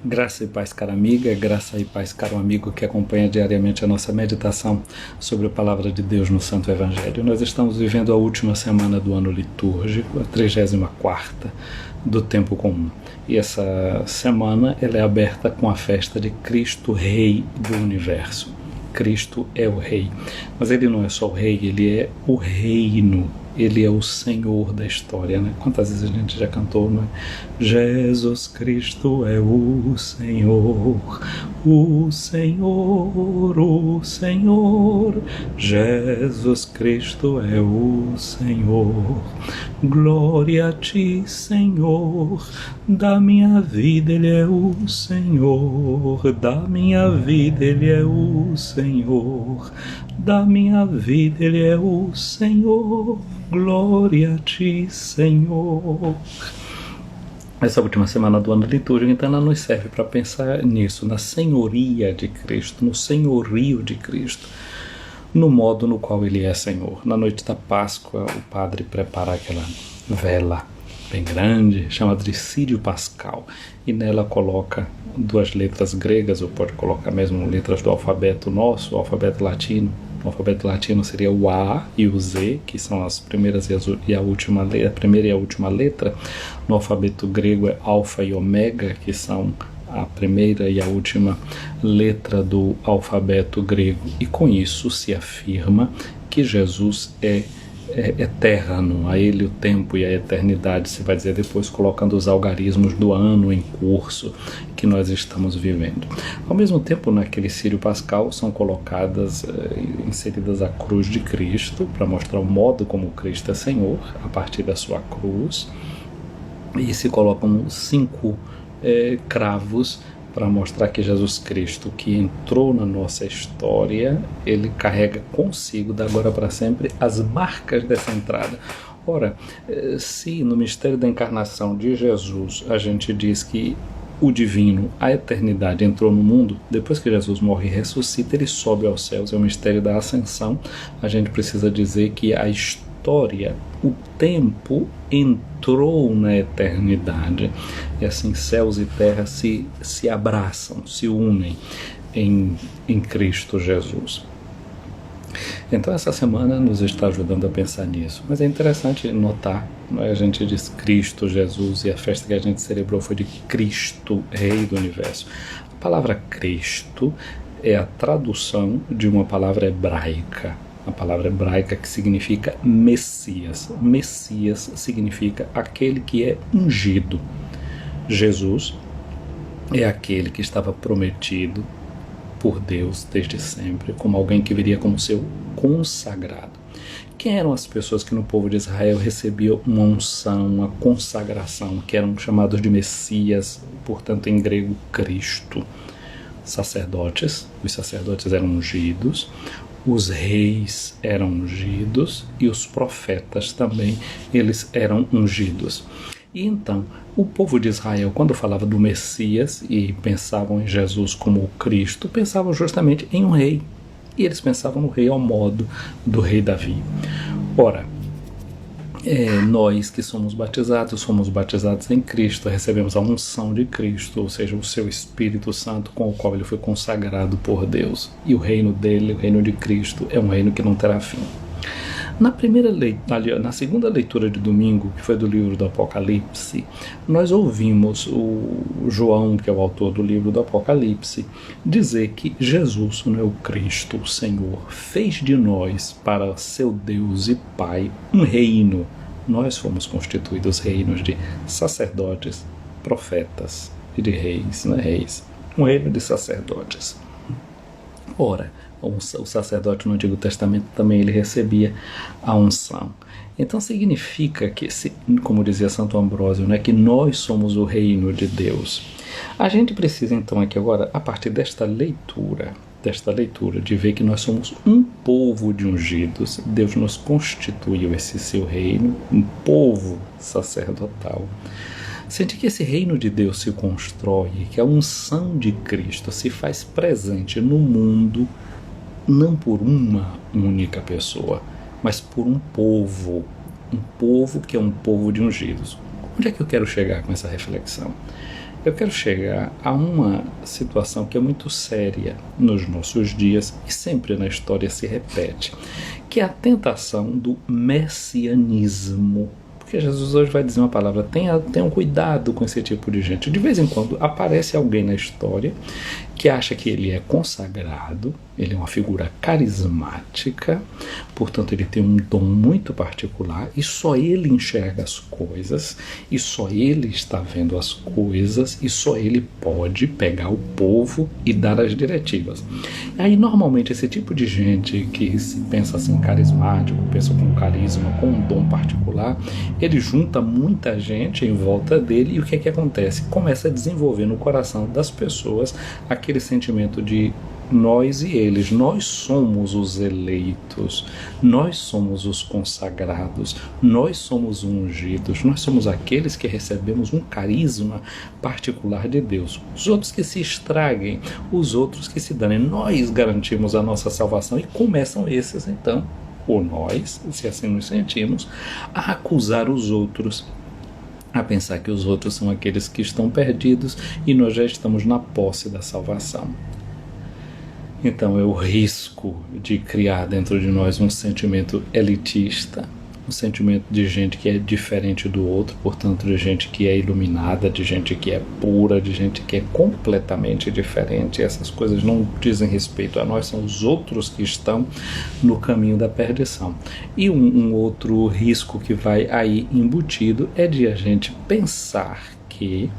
Graça e paz, cara amiga, graça e paz, caro amigo que acompanha diariamente a nossa meditação sobre a Palavra de Deus no Santo Evangelho. Nós estamos vivendo a última semana do ano litúrgico, a 34ª do Tempo Comum. E essa semana ela é aberta com a festa de Cristo Rei do Universo. Cristo é o Rei, mas ele não é só o Rei, ele é o reino. Ele é o Senhor da história, né? Quantas vezes a gente já cantou, né? Jesus Cristo é o Senhor, o Senhor, o Senhor. Jesus Cristo é o Senhor. Glória a ti, Senhor. Da minha vida ele é o Senhor. Da minha vida ele é o Senhor. Da minha vida ele é o Senhor. Glória a ti, Senhor. Essa última semana do ano litúrgico, então, ela nos serve para pensar nisso, na senhoria de Cristo, no senhorio de Cristo, no modo no qual ele é Senhor. Na noite da Páscoa, o padre prepara aquela vela bem grande, chamada de Círio Pascal, e nela coloca duas letras gregas, ou pode colocar mesmo letras do alfabeto nosso, o alfabeto latino. O alfabeto latino seria o A e o Z, que são as primeiras e a última letra, a primeira e a última letra. No alfabeto grego é Alfa e Ômega, que são a primeira e a última letra do alfabeto grego. E com isso se afirma que Jesus é eterno, a ele o tempo e a eternidade, se vai dizer depois, colocando os algarismos do ano em curso que nós estamos vivendo. Ao mesmo tempo, naquele Círio Pascal são colocadas, inseridas a cruz de Cristo, para mostrar o modo como Cristo é Senhor, a partir da sua cruz, e se colocam 5 cravos para mostrar que Jesus Cristo, que entrou na nossa história, ele carrega consigo, da agora para sempre, as marcas dessa entrada. Ora, se no mistério da encarnação de Jesus a gente diz que o divino, a eternidade, entrou no mundo, depois que Jesus morre e ressuscita, ele sobe aos céus, é o mistério da ascensão, a gente precisa dizer que a história, o tempo entrou na eternidade, e assim céus e terra se abraçam, se unem em Cristo Jesus. Então essa semana nos está ajudando a pensar nisso, mas é interessante notar, a gente diz Cristo Jesus e a festa que a gente celebrou foi de Cristo, Rei do Universo. A palavra Cristo é a tradução de uma palavra hebraica, a palavra hebraica que significa Messias. Messias significa aquele que é ungido. Jesus é aquele que estava prometido por Deus desde sempre, como alguém que viria como seu consagrado. Quem eram as pessoas que no povo de Israel recebiam uma unção, uma consagração, que eram chamados de Messias, portanto em grego Cristo? Sacerdotes, os sacerdotes eram ungidos, os reis eram ungidos e os profetas também, eles eram ungidos. E então, o povo de Israel, quando falava do Messias e pensavam em Jesus como o Cristo, pensavam justamente em um rei. E eles pensavam no rei ao modo do rei Davi. Ora, nós que somos batizados em Cristo, recebemos a unção de Cristo, ou seja, o seu Espírito Santo com o qual ele foi consagrado por Deus. E o reino dele, o reino de Cristo, é um reino que não terá fim. Na segunda leitura de domingo, que foi do livro do Apocalipse, nós ouvimos o João, que é o autor do livro do Apocalipse, dizer que Jesus, o Cristo, o Senhor, fez de nós, para seu Deus e Pai, um reino. Nós fomos constituídos reinos de sacerdotes, profetas e de reis, reis, um reino de sacerdotes. Ora, o sacerdote no Antigo Testamento também ele recebia a unção. Então significa que, como dizia Santo Ambrósio, que nós somos o reino de Deus. A gente precisa então aqui agora, a partir desta leitura, de ver que nós somos um povo de ungidos. Deus nos constituiu esse seu reino, um povo sacerdotal. Sentir que esse reino de Deus se constrói, que a unção de Cristo se faz presente no mundo, não por uma única pessoa, mas por um povo que é um povo de ungidos. Onde é que eu quero chegar com essa reflexão? Eu quero chegar a uma situação que é muito séria nos nossos dias e sempre na história se repete, que é a tentação do messianismo. Porque Jesus hoje vai dizer uma palavra, tenham cuidado com esse tipo de gente. De vez em quando aparece alguém na história que acha que ele é consagrado, ele é uma figura carismática, portanto ele tem um dom muito particular e só ele enxerga as coisas, e só ele está vendo as coisas, e só ele pode pegar o povo e dar as diretivas. Aí normalmente esse tipo de gente que se pensa assim carismático, pensa com carisma, com um dom particular, ele junta muita gente em volta dele e o que é que acontece? Começa a desenvolver no coração das pessoas aquele sentimento de nós e eles, nós somos os eleitos, nós somos os consagrados, nós somos ungidos, nós somos aqueles que recebemos um carisma particular de Deus. Os outros que se estraguem, os outros que se danem, nós garantimos a nossa salvação e começam esses então, ou nós, se assim nos sentimos, a acusar os outros, a pensar que os outros são aqueles que estão perdidos e nós já estamos na posse da salvação. Então é o risco de criar dentro de nós um sentimento elitista, um sentimento de gente que é diferente do outro, portanto de gente que é iluminada, de gente que é pura, de gente que é completamente diferente. Essas coisas não dizem respeito a nós, são os outros que estão no caminho da perdição. E um outro risco que vai aí embutido é de a gente pensar que,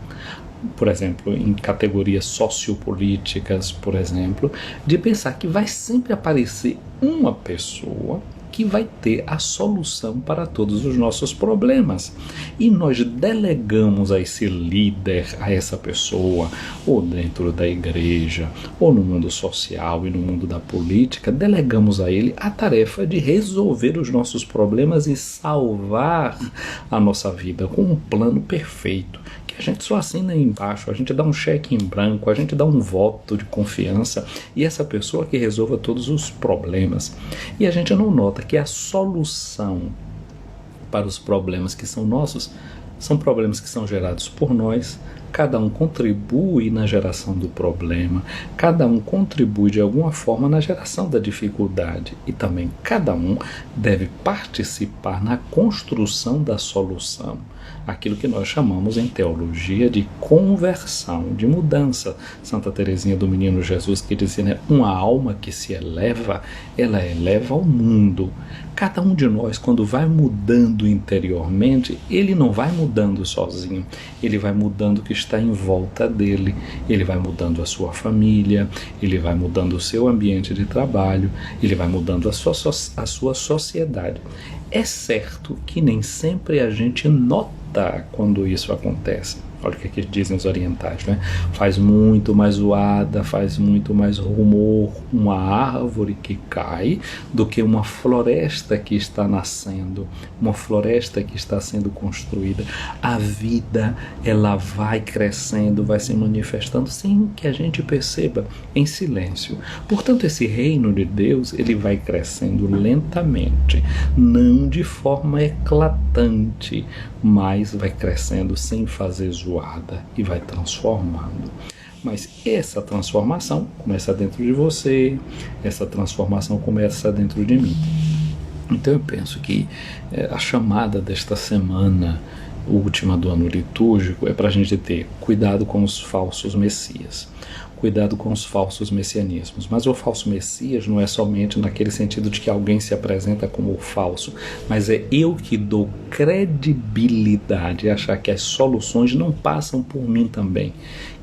por exemplo, em categorias sociopolíticas, por exemplo, de pensar que vai sempre aparecer uma pessoa que vai ter a solução para todos os nossos problemas. E nós delegamos a esse líder, a essa pessoa, ou dentro da igreja, ou no mundo social e no mundo da política, delegamos a ele a tarefa de resolver os nossos problemas e salvar a nossa vida com um plano perfeito. A gente só assina aí embaixo, a gente dá um cheque em branco, a gente dá um voto de confiança e essa pessoa que resolva todos os problemas. E a gente não nota que a solução para os problemas que são nossos são problemas que são gerados por nós. Cada um contribui na geração do problema, cada um contribui de alguma forma na geração da dificuldade e também cada um deve participar na construção da solução, aquilo que nós chamamos em teologia de conversão, de mudança. Santa Teresinha do Menino Jesus que dizia, né, uma alma que se eleva, ela eleva o mundo. Cada um de nós, quando vai mudando interiormente, ele não vai mudando sozinho, ele vai mudando o que está em volta dele, ele vai mudando a sua família, ele vai mudando o seu ambiente de trabalho, ele vai mudando a sua sociedade. É certo que nem sempre a gente nota quando isso acontece. Olha o que dizem os orientais, né? Faz muito mais zoada, faz muito mais rumor uma árvore que cai do que uma floresta que está nascendo, uma floresta que está sendo construída. A vida, ela vai crescendo, vai se manifestando sem que a gente perceba, em silêncio. Portanto, esse reino de Deus, ele vai crescendo lentamente, não de forma eclatante, mas vai crescendo sem fazer zoada e vai transformando. Mas essa transformação começa dentro de você, essa transformação começa dentro de mim. Então eu penso que a chamada desta semana última do ano litúrgico é para a gente ter cuidado com os falsos messias. Cuidado com os falsos messianismos. Mas o falso messias não é somente naquele sentido de que alguém se apresenta como o falso, mas é eu que dou credibilidade a achar que as soluções não passam por mim também,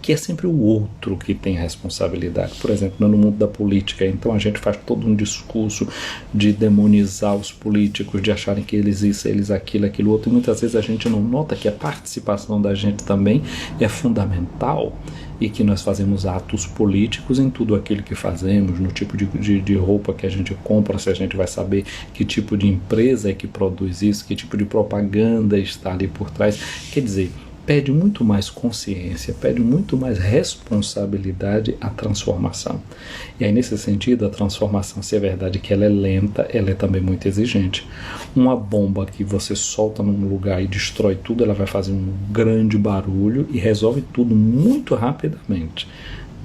que é sempre o outro que tem responsabilidade. Por exemplo, no mundo da política, então a gente faz todo um discurso de demonizar os políticos, de acharem que eles isso, eles aquilo, aquilo outro, e muitas vezes a gente não nota que a participação da gente também é fundamental, e que nós fazemos atos políticos em tudo aquilo que fazemos, no tipo de roupa que a gente compra, se a gente vai saber que tipo de empresa é que produz isso, que tipo de propaganda está ali por trás. Quer dizer, pede muito mais consciência, pede muito mais responsabilidade à transformação. E aí, nesse sentido, a transformação, se é verdade que ela é lenta, ela é também muito exigente. Uma bomba que você solta num lugar e destrói tudo, ela vai fazer um grande barulho e resolve tudo muito rapidamente,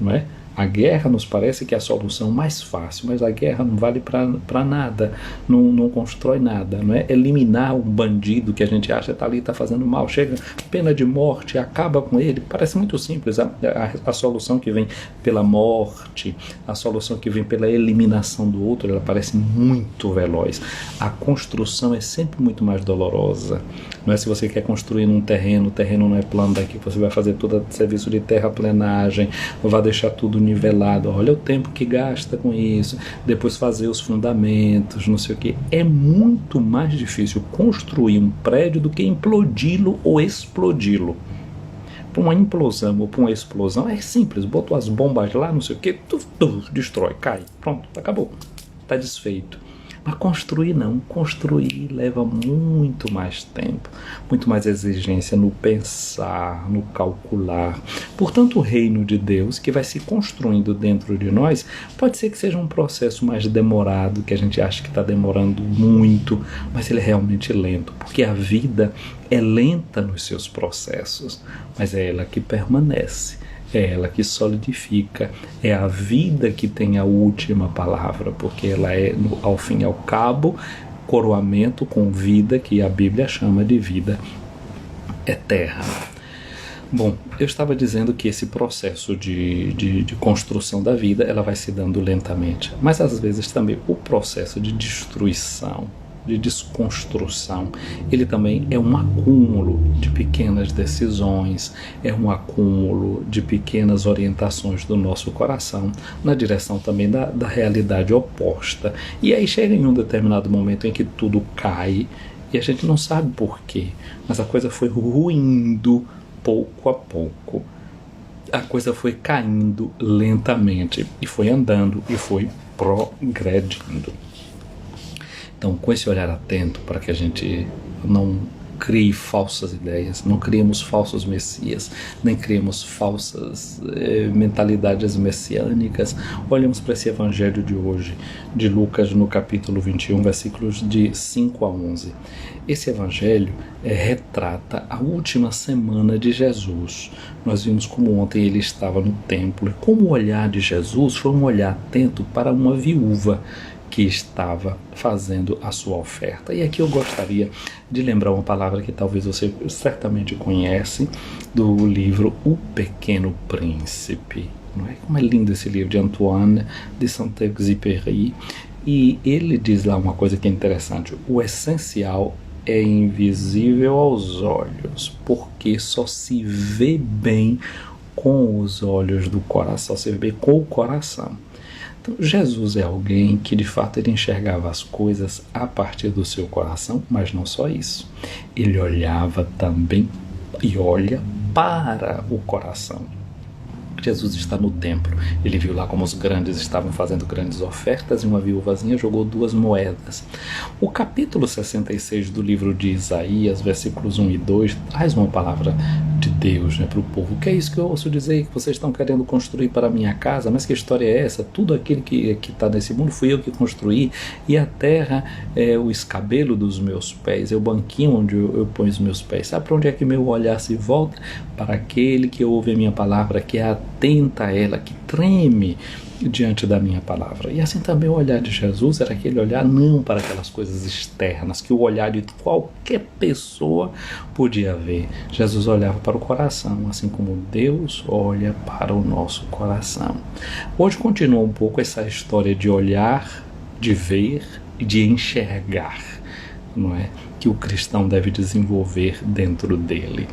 não é? A guerra nos parece que é a solução mais fácil, mas a guerra não vale para nada, não constrói nada, não é? Eliminar um bandido que a gente acha que está ali, está fazendo mal, chega pena de morte, acaba com ele, parece muito simples. A solução que vem pela morte, a solução que vem pela eliminação do outro, ela parece muito veloz. A construção é sempre muito mais dolorosa, não é? Se você quer construir num terreno, o terreno não é plano daqui, você vai fazer todo o serviço de terraplenagem, vai deixar tudo nivelado, olha o tempo que gasta com isso, depois fazer os fundamentos, não sei o que. É muito mais difícil construir um prédio do que implodi-lo ou explodi-lo. Para uma implosão ou para uma explosão é simples, botou as bombas lá, não sei o que, destrói, cai, pronto, acabou, está desfeito. Mas construir não, construir leva muito mais tempo, muito mais exigência no pensar, no calcular. Portanto, o reino de Deus, que vai se construindo dentro de nós, pode ser que seja um processo mais demorado, que a gente acha que está demorando muito, mas ele é realmente lento, porque a vida é lenta nos seus processos, mas é ela que permanece. É ela que solidifica, é a vida que tem a última palavra, porque ela é, ao fim e ao cabo, coroamento com vida, que a Bíblia chama de vida eterna. Bom, eu estava dizendo que esse processo de construção da vida, ela vai se dando lentamente, mas às vezes também o processo de destruição, de desconstrução, ele também é um acúmulo de pequenas decisões, é um acúmulo de pequenas orientações do nosso coração na direção também da realidade oposta. E aí chega em um determinado momento em que tudo cai e a gente não sabe por quê, mas a coisa foi ruindo pouco a pouco. A coisa foi caindo lentamente e foi andando e foi progredindo. Então, com esse olhar atento para que a gente não crie falsas ideias, não criemos falsos messias, nem criemos falsas mentalidades messiânicas, olhamos para esse evangelho de hoje, de Lucas, no capítulo 21, versículos de 5 a 11. Esse evangelho retrata a última semana de Jesus. Nós vimos como ontem ele estava no templo, e como o olhar de Jesus foi um olhar atento para uma viúva que estava fazendo a sua oferta. E aqui eu gostaria de lembrar uma palavra que talvez você certamente conhece, do livro O Pequeno Príncipe. Não é? Como é lindo esse livro de Antoine de Saint-Exupéry. E ele diz lá uma coisa que é interessante: o essencial é invisível aos olhos, porque só se vê bem com os olhos do coração, só se vê bem com o coração. Então, Jesus é alguém que de fato ele enxergava as coisas a partir do seu coração, mas não só isso. Ele olhava também e olha para o coração. Jesus está no templo, ele viu lá como os grandes estavam fazendo grandes ofertas e uma viúvazinha jogou 2 moedas. O capítulo 66 do livro de Isaías, versículos 1 e 2, traz uma palavra de Deus, né, para o povo. Que é isso que eu ouço dizer, que vocês estão querendo construir para a minha casa? Mas que história é essa? Tudo aquilo que está nesse mundo fui eu que construí, e a terra é o escabelo dos meus pés, é o banquinho onde eu ponho os meus pés. Sabe para onde é que meu olhar se volta? Para aquele que ouve a minha palavra, que é atenta a ela, que treme diante da minha palavra. E assim também o olhar de Jesus era aquele olhar não para aquelas coisas externas, que o olhar de qualquer pessoa podia ver. Jesus olhava para o coração, assim como Deus olha para o nosso coração. Hoje continua um pouco essa história de olhar, de ver e de enxergar, não é? Que o cristão deve desenvolver dentro dele.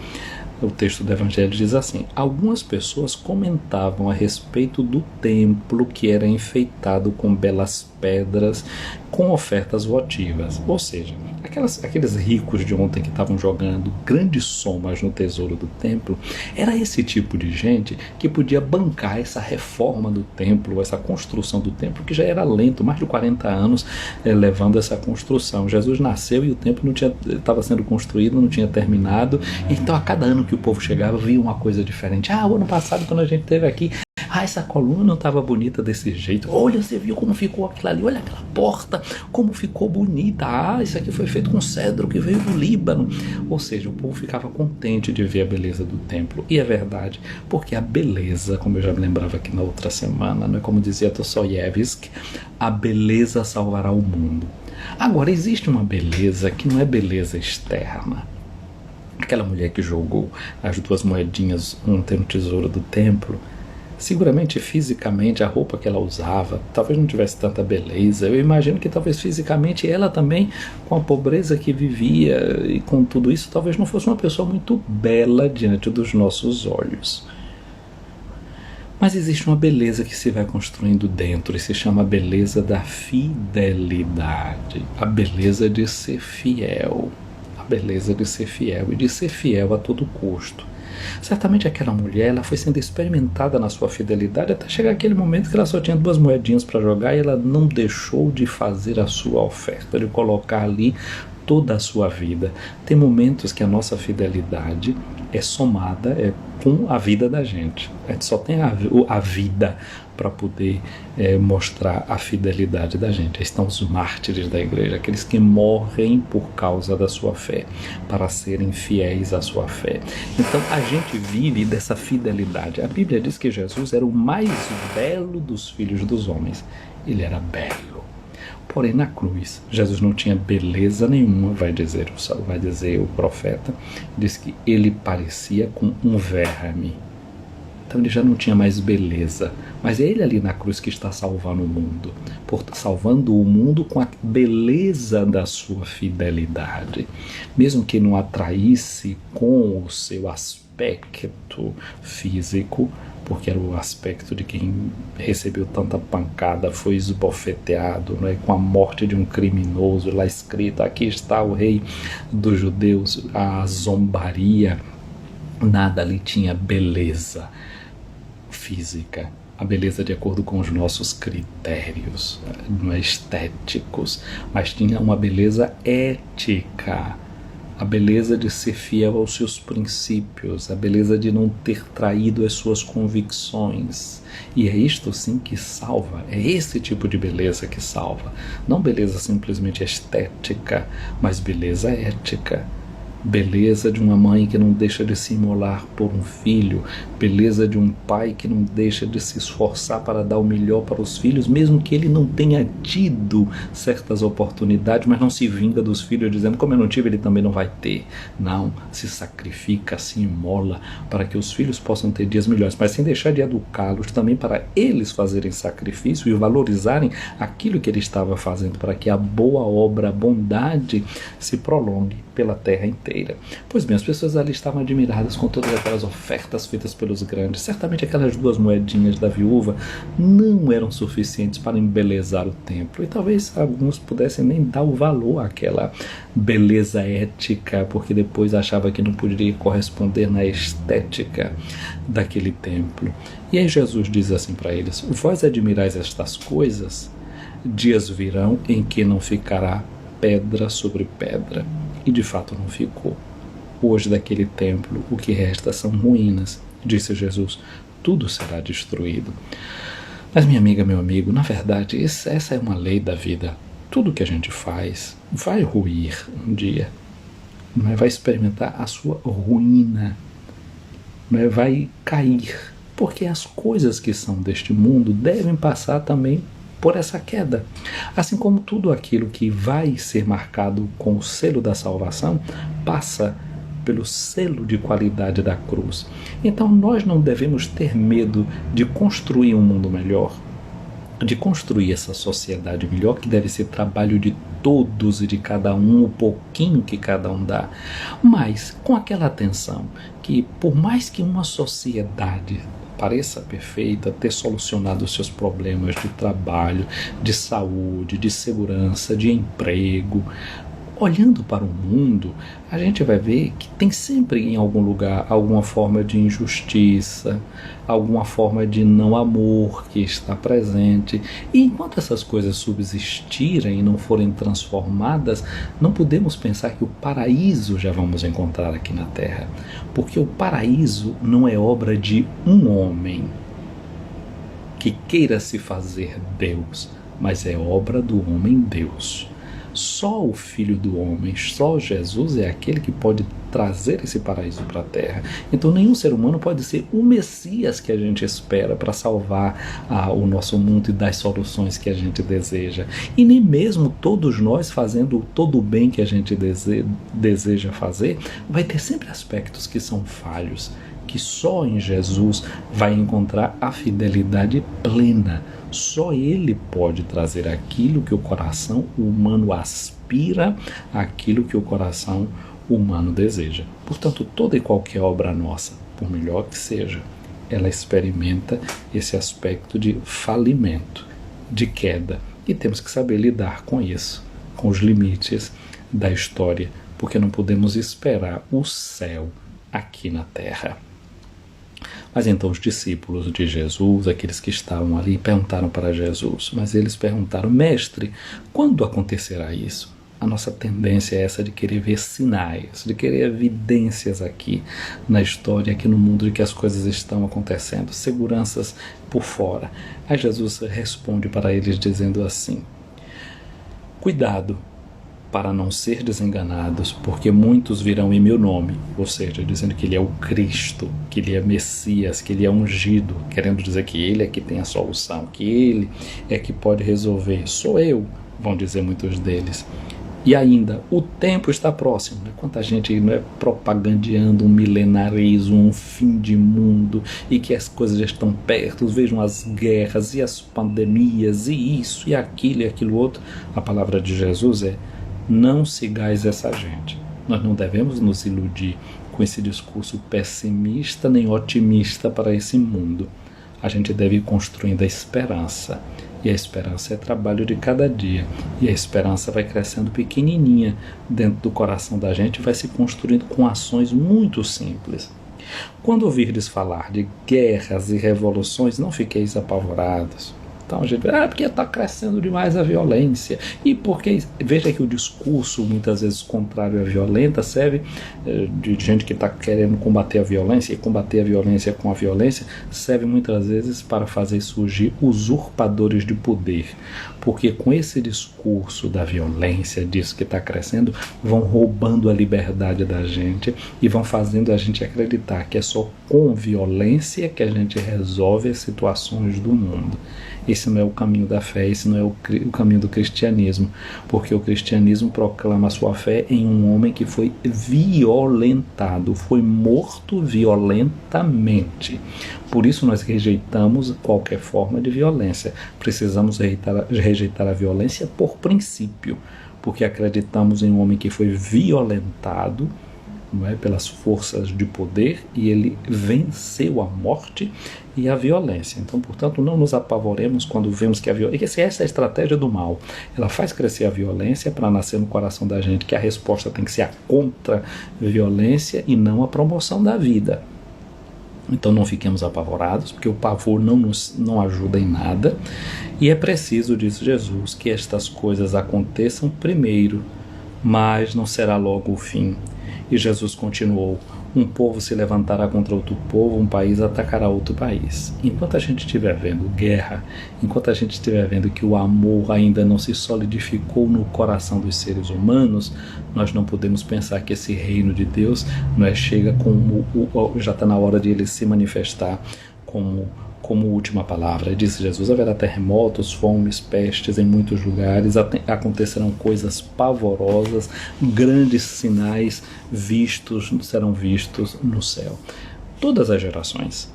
O texto do Evangelho diz assim: algumas pessoas comentavam a respeito do templo que era enfeitado com belas pedras, com ofertas votivas. Ou seja, Aqueles ricos de ontem que estavam jogando grandes somas no tesouro do templo, era esse tipo de gente que podia bancar essa reforma do templo, essa construção do templo, que já era lento, mais de 40 anos levando essa construção. Jesus nasceu e o templo estava sendo construído, não tinha terminado, então a cada ano que o povo chegava, via uma coisa diferente. O ano passado, quando a gente esteve aqui, essa coluna não estava bonita desse jeito. Olha, você viu como ficou aquilo ali? Olha aquela porta, como ficou bonita. Isso aqui foi feito com cedro que veio do Líbano. Ou seja, o povo ficava contente de ver a beleza do templo. E é verdade, porque a beleza, como eu já me lembrava aqui na outra semana, não é como dizia Dostoiévski, a beleza salvará o mundo. Agora, existe uma beleza que não é beleza externa. Aquela mulher que jogou as 2 moedinhas ontem no tesouro do templo, seguramente fisicamente a roupa que ela usava talvez não tivesse tanta beleza. Eu imagino que talvez fisicamente ela também, com a pobreza que vivia e com tudo isso, talvez não fosse uma pessoa muito bela diante dos nossos olhos. Mas existe uma beleza que se vai construindo dentro e se chama a beleza da fidelidade, a beleza de ser fiel, a beleza de ser fiel e de ser fiel a todo custo. Certamente aquela mulher, ela foi sendo experimentada na sua fidelidade até chegar aquele momento que ela só tinha 2 moedinhas para jogar e ela não deixou de fazer a sua oferta, de colocar ali toda a sua vida. Tem momentos que a nossa fidelidade é somada com a vida da gente. A gente só tem a vida para poder mostrar a fidelidade da gente. Estão os mártires da igreja, aqueles que morrem por causa da sua fé, para serem fiéis à sua fé. Então a gente vive dessa fidelidade. A Bíblia diz que Jesus era o mais belo dos filhos dos homens. Ele era belo. Porém, na cruz, Jesus não tinha beleza nenhuma, vai dizer o profeta, diz que ele parecia com um verme. Então ele já não tinha mais beleza, mas é ele ali na cruz que está salvando o mundo, salvando o mundo com a beleza da sua fidelidade, mesmo que não atraísse com o seu aspecto físico, porque era o aspecto de quem recebeu tanta pancada, foi esbofeteado, né, com a morte de um criminoso, lá escrito, aqui está o rei dos judeus, a zombaria. Nada ali tinha beleza física, a beleza de acordo com os nossos critérios, não é estéticos, mas tinha uma beleza ética, a beleza de ser fiel aos seus princípios, a beleza de não ter traído as suas convicções. E é isto sim que salva, é esse tipo de beleza que salva. Não beleza simplesmente estética, mas beleza ética. Beleza de uma mãe que não deixa de se imolar por um filho, beleza de um pai que não deixa de se esforçar para dar o melhor para os filhos, mesmo que ele não tenha tido certas oportunidades, mas não se vinga dos filhos dizendo, como eu não tive, ele também não vai ter. Não, se sacrifica, se imola para que os filhos possam ter dias melhores, mas sem deixar de educá-los também para eles fazerem sacrifício e valorizarem aquilo que ele estava fazendo, para que a boa obra, a bondade se prolongue pela terra inteira. Pois bem, as pessoas ali estavam admiradas com todas aquelas ofertas feitas pelos grandes. Certamente aquelas 2 moedinhas da viúva não eram suficientes para embelezar o templo, e talvez alguns pudessem nem dar o valor àquela beleza ética, porque depois achava que não poderia corresponder na estética daquele templo. E aí Jesus diz assim para eles, vós admirais estas coisas, dias virão em que não ficará pedra sobre pedra. E de fato não ficou. Hoje daquele templo o que resta são ruínas, disse Jesus, tudo será destruído. Mas minha amiga, meu amigo, na verdade essa é uma lei da vida. Tudo que a gente faz vai ruir um dia, vai experimentar a sua ruína, vai cair, porque as coisas que são deste mundo devem passar também por essa queda. Assim como tudo aquilo que vai ser marcado com o selo da salvação passa pelo selo de qualidade da cruz. Então nós não devemos ter medo de construir um mundo melhor, de construir essa sociedade melhor, que deve ser trabalho de todos e de cada um, o pouquinho que cada um dá, mas com aquela atenção que, por mais que uma sociedade pareça perfeita, ter solucionado os seus problemas de trabalho, de saúde, de segurança, de emprego, olhando para o mundo, a gente vai ver que tem sempre em algum lugar alguma forma de injustiça, alguma forma de não amor que está presente. E enquanto essas coisas subsistirem e não forem transformadas, não podemos pensar que o paraíso já vamos encontrar aqui na Terra. Porque o paraíso não é obra de um homem que queira se fazer Deus, mas é obra do homem Deus. Só o Filho do Homem, só Jesus é aquele que pode trazer esse paraíso para a Terra. Então nenhum ser humano pode ser o Messias que a gente espera para salvar o nosso mundo e dar soluções que a gente deseja. E nem mesmo todos nós fazendo todo o bem que a gente deseja fazer, vai ter sempre aspectos que são falhos, que só em Jesus vai encontrar a fidelidade plena. Só Ele pode trazer aquilo que o coração humano aspira, aquilo que o coração humano deseja. Portanto, toda e qualquer obra nossa, por melhor que seja, ela experimenta esse aspecto de falimento, de queda. E temos que saber lidar com isso, com os limites da história, porque não podemos esperar o céu aqui na terra. Mas então os discípulos de Jesus, aqueles que estavam ali, perguntaram para Jesus, mas eles perguntaram: Mestre, quando acontecerá isso? A nossa tendência é essa de querer ver sinais, de querer evidências aqui na história, aqui no mundo, de que as coisas estão acontecendo, seguranças por fora. Aí Jesus responde para eles dizendo assim: cuidado para não ser desenganados, porque muitos virão em meu nome, ou seja, dizendo que ele é o Cristo, que ele é Messias, que ele é ungido, querendo dizer que ele é que tem a solução, que ele é que pode resolver. Sou eu, vão dizer muitos deles. E ainda, o tempo está próximo. Quanta gente propagandeando um milenarismo, um fim de mundo, e que as coisas já estão perto, vejam as guerras e as pandemias, e isso, e aquilo outro. A palavra de Jesus é: não sigais essa gente. Nós não devemos nos iludir com esse discurso pessimista nem otimista para esse mundo. A gente deve ir construindo a esperança. E a esperança é trabalho de cada dia. E a esperança vai crescendo pequenininha dentro do coração da gente e vai se construindo com ações muito simples. Quando ouvirdes falar de guerras e revoluções, não fiqueis apavorados. Então a gente vê, porque está crescendo demais a violência. E porque, veja que o discurso, muitas vezes contrário à violenta, serve de gente que está querendo combater a violência, e combater a violência com a violência, serve muitas vezes para fazer surgir usurpadores de poder. Porque com esse discurso da violência, disso que está crescendo, vão roubando a liberdade da gente e vão fazendo a gente acreditar que é só com violência que a gente resolve as situações do mundo. Esse não é o caminho da fé, esse não é o caminho do cristianismo, porque o cristianismo proclama a sua fé em um homem que foi violentado, foi morto violentamente. Por isso nós rejeitamos qualquer forma de violência. Precisamos rejeitar a violência por princípio, porque acreditamos em um homem que foi violentado, não é, pelas forças de poder, e ele venceu a morte e a violência. Então, portanto, não nos apavoremos quando vemos que a violência, essa é a estratégia do mal, ela faz crescer a violência para nascer no coração da gente que a resposta tem que ser a contra-violência e não a promoção da vida. Então não fiquemos apavorados, porque o pavor não ajuda em nada, e é preciso, diz Jesus, que estas coisas aconteçam primeiro, mas não será logo o fim. E Jesus continuou: um povo se levantará contra outro povo, um país atacará outro país. Enquanto a gente estiver vendo guerra, enquanto a gente estiver vendo que o amor ainda não se solidificou no coração dos seres humanos, nós não podemos pensar que esse reino de Deus chega já está na hora de ele se manifestar como última palavra. Disse Jesus: haverá terremotos, fomes, pestes em muitos lugares, acontecerão coisas pavorosas, grandes sinais serão vistos no céu. Todas as gerações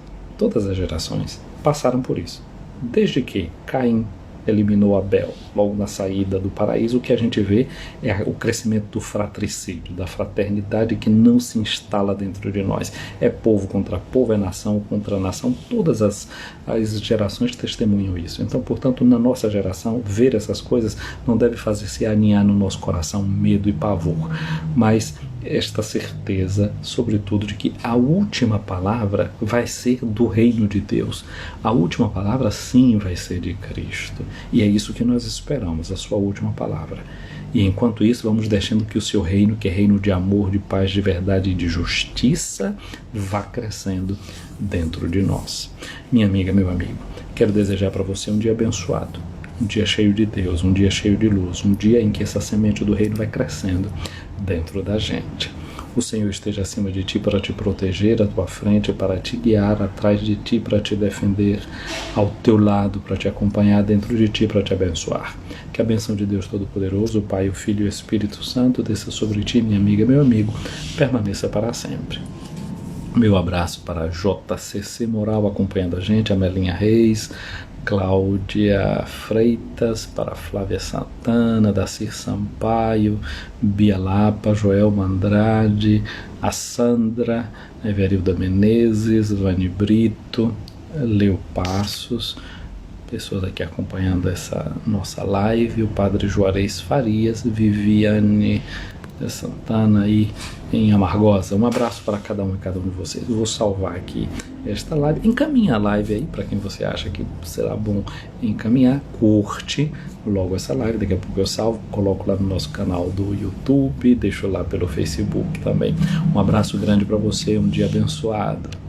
passaram por isso. Desde que Caim eliminou Abel, logo na saída do paraíso, o que a gente vê é o crescimento do fratricídio, da fraternidade que não se instala dentro de nós. É povo contra povo, é nação contra nação, todas as gerações testemunham isso. Então, portanto, na nossa geração, ver essas coisas não deve fazer se aninhar no nosso coração medo e pavor, mas esta certeza, sobretudo, de que a última palavra vai ser do reino de Deus. A última palavra, sim, vai ser de Cristo. E é isso que nós esperamos, a sua última palavra. E enquanto isso, vamos deixando que o seu reino, que é reino de amor, de paz, de verdade e de justiça, vá crescendo dentro de nós. Minha amiga, meu amigo, quero desejar para você um dia abençoado, um dia cheio de Deus, um dia cheio de luz, um dia em que essa semente do reino vai crescendo dentro da gente. O Senhor esteja acima de ti para te proteger, à tua frente, para te guiar, atrás de ti, para te defender, ao teu lado, para te acompanhar, dentro de ti, para te abençoar. Que a bênção de Deus Todo-Poderoso, o Pai, o Filho e o Espírito Santo desça sobre ti, minha amiga, meu amigo, permaneça para sempre. Meu abraço para JCC Moral acompanhando a gente, a Melinha Reis, Cláudia Freitas, para Flávia Santana, Dacir Sampaio, Bia Lapa, Joel Mandrade, a Sandra, Everilda Menezes, Vani Brito, Leo Passos, pessoas aqui acompanhando essa nossa live, o Padre Juarez Farias, Viviane Santana aí em Amargosa. Um abraço para cada um e cada um de vocês. Eu vou salvar aqui esta live, encaminha a live aí para quem você acha que será bom encaminhar, curte logo essa live, daqui a pouco eu salvo, coloco lá no nosso canal do YouTube, deixo lá pelo Facebook também. Um abraço grande para você, um dia abençoado.